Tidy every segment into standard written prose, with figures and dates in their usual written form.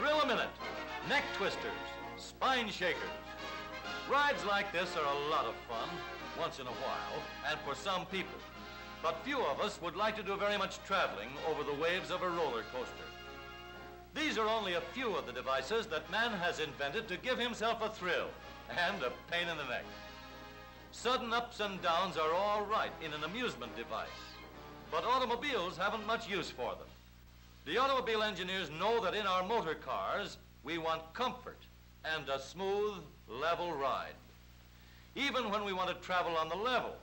Thrill-A-Minute, neck twisters, spine shakers. Rides like this are a lot of fun once in a while and for some people. But few of us would like to do very much traveling over the waves of a roller coaster. These are only a few of the devices that man has invented to give himself a thrill and a pain in the neck. Sudden ups and downs are all right in an amusement device, but automobiles haven't much use for them. The automobile engineers know that in our motor cars, we want comfort and a smooth, level ride. Even when we want to travel on the level,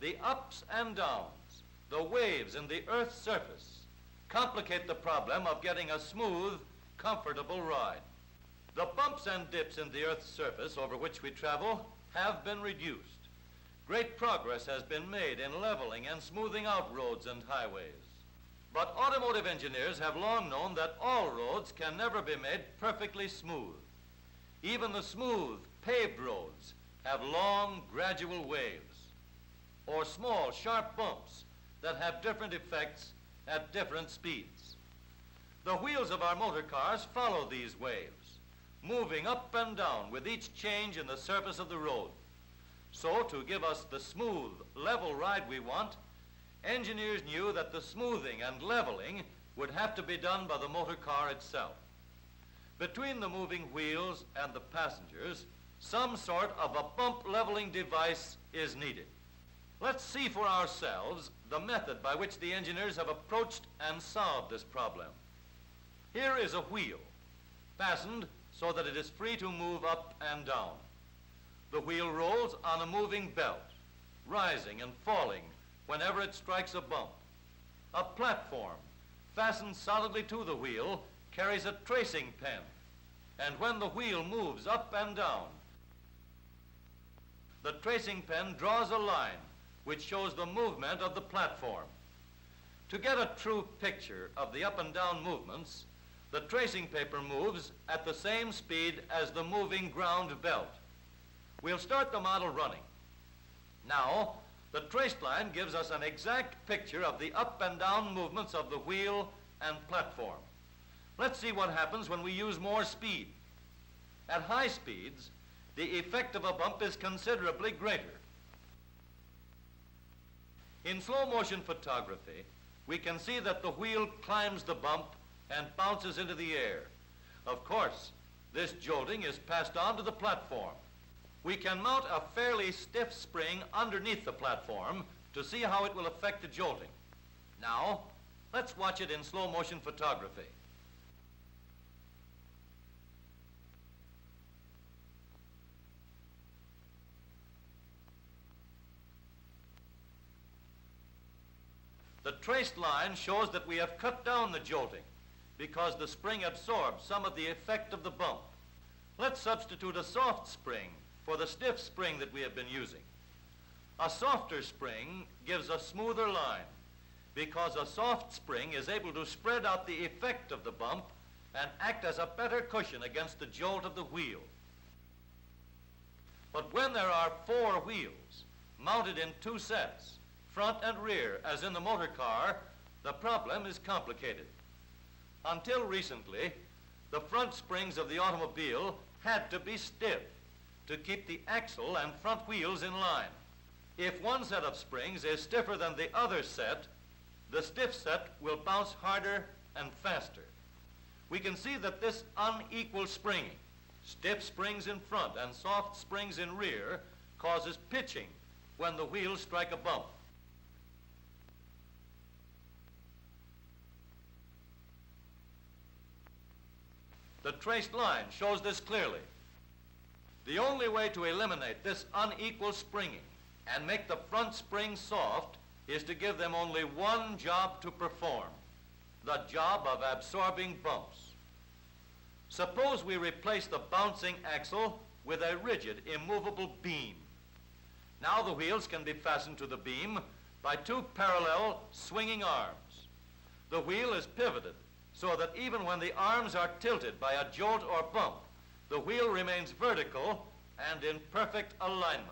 the ups and downs, the waves in the Earth's surface, complicate the problem of getting a smooth, comfortable ride. The bumps and dips in the Earth's surface over which we travel have been reduced. Great progress has been made in leveling and smoothing out roads and highways. But automotive engineers have long known that all roads can never be made perfectly smooth. Even the smooth, paved roads have long, gradual waves, or small, sharp bumps that have different effects at different speeds. The wheels of our motor cars follow these waves, moving up and down with each change in the surface of the road. So, to give us the smooth, level ride we want, engineers knew that the smoothing and leveling would have to be done by the motor car itself. Between the moving wheels and the passengers, some sort of a bump leveling device is needed. Let's see for ourselves the method by which the engineers have approached and solved this problem. Here is a wheel, fastened so that it is free to move up and down. The wheel rolls on a moving belt, rising and falling whenever it strikes a bump. A platform, fastened solidly to the wheel, carries a tracing pen, and when the wheel moves up and down, the tracing pen draws a line which shows the movement of the platform. To get a true picture of the up and down movements, the tracing paper moves at the same speed as the moving ground belt. We'll start the model running. Now, the traced line gives us an exact picture of the up and down movements of the wheel and platform. Let's see what happens when we use more speed. At high speeds, the effect of a bump is considerably greater. In slow motion photography, we can see that the wheel climbs the bump and bounces into the air. Of course, this jolting is passed on to the platform. We can mount a fairly stiff spring underneath the platform to see how it will affect the jolting. Now, let's watch it in slow motion photography. The traced line shows that we have cut down the jolting because the spring absorbs some of the effect of the bump. Let's substitute a soft spring for the stiff spring that we have been using. A softer spring gives a smoother line because a soft spring is able to spread out the effect of the bump and act as a better cushion against the jolt of the wheel. But when there are 4 wheels mounted in 2 sets, front and rear, as in the motor car, the problem is complicated. Until recently, the front springs of the automobile had to be stiff to keep the axle and front wheels in line. If one set of springs is stiffer than the other set, the stiff set will bounce harder and faster. We can see that this unequal springing, stiff springs in front and soft springs in rear, causes pitching when the wheels strike a bump. The traced line shows this clearly. The only way to eliminate this unequal springing and make the front springs soft is to give them only one job to perform, the job of absorbing bumps. Suppose we replace the bouncing axle with a rigid, immovable beam. Now the wheels can be fastened to the beam by 2 parallel swinging arms. The wheel is pivoted so that even when the arms are tilted by a jolt or bump, the wheel remains vertical and in perfect alignment.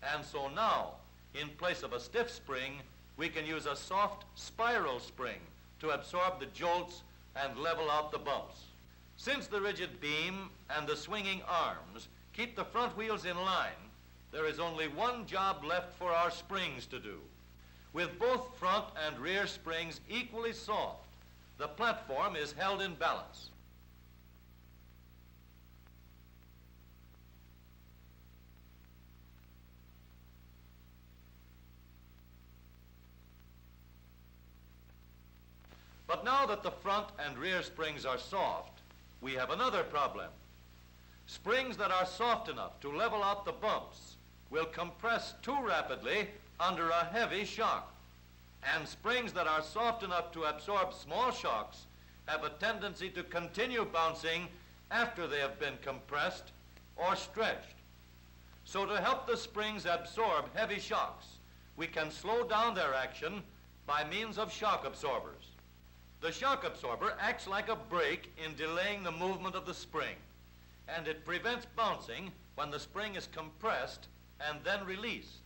And so now, in place of a stiff spring, we can use a soft spiral spring to absorb the jolts and level out the bumps. Since the rigid beam and the swinging arms keep the front wheels in line, there is only one job left for our springs to do. With both front and rear springs equally soft, the platform is held in balance. But now that the front and rear springs are soft, we have another problem. Springs that are soft enough to level out the bumps will compress too rapidly under a heavy shock. And springs that are soft enough to absorb small shocks have a tendency to continue bouncing after they have been compressed or stretched. So to help the springs absorb heavy shocks, we can slow down their action by means of shock absorbers. The shock absorber acts like a brake in delaying the movement of the spring, and it prevents bouncing when the spring is compressed and then released.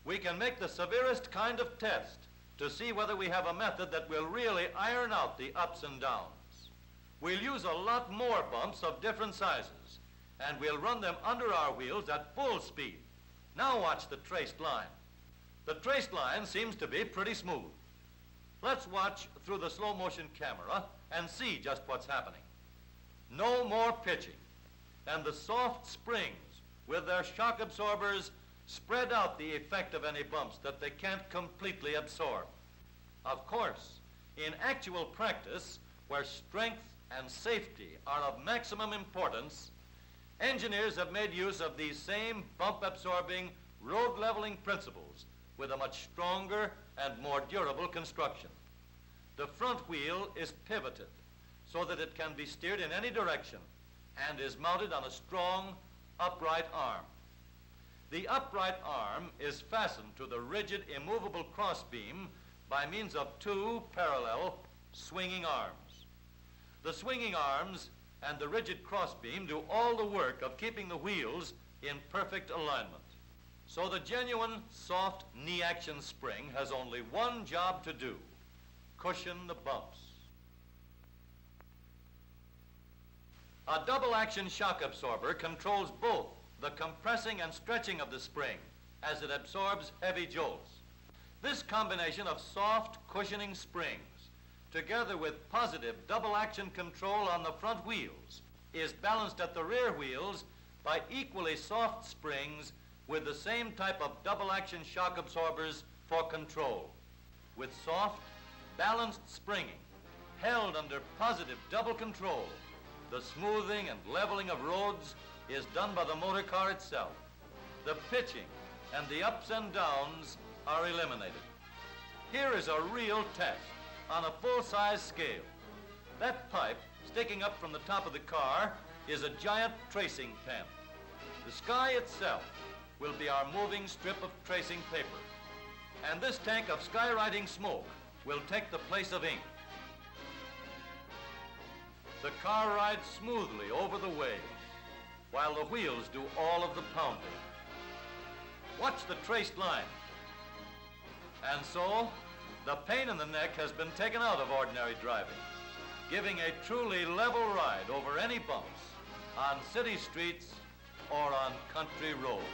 We can make the severest kind of test to see whether we have a method that will really iron out the ups and downs. We'll use a lot more bumps of different sizes, and we'll run them under our wheels at full speed. Now watch the traced line. The traced line seems to be pretty smooth. Let's watch through the slow motion camera and see just what's happening. No more pitching, and the soft springs with their shock absorbers spread out the effect of any bumps that they can't completely absorb. Of course, in actual practice, where strength and safety are of maximum importance, engineers have made use of these same bump-absorbing, road-leveling principles with a much stronger and more durable construction. The front wheel is pivoted so that it can be steered in any direction and is mounted on a strong, upright arm. The upright arm is fastened to the rigid, immovable crossbeam by means of two parallel swinging arms. The swinging arms and the rigid crossbeam do all the work of keeping the wheels in perfect alignment. So the genuine soft knee action spring has only one job to do: cushion the bumps. A double action shock absorber controls both the compressing and stretching of the spring as it absorbs heavy jolts. This combination of soft cushioning springs, together with positive double action control on the front wheels, is balanced at the rear wheels by equally soft springs with the same type of double action shock absorbers for control. With soft, balanced springing, held under positive double control, the smoothing and leveling of roads is done by the motor car itself. The pitching and the ups and downs are eliminated. Here is a real test on a full-size scale. That pipe sticking up from the top of the car is a giant tracing pen. The sky itself will be our moving strip of tracing paper. And this tank of skywriting smoke will take the place of ink. The car rides smoothly over the waves, while the wheels do all of the pounding. Watch the traced line. And so, the pain in the neck has been taken out of ordinary driving, giving a truly level ride over any bumps on city streets or on country roads.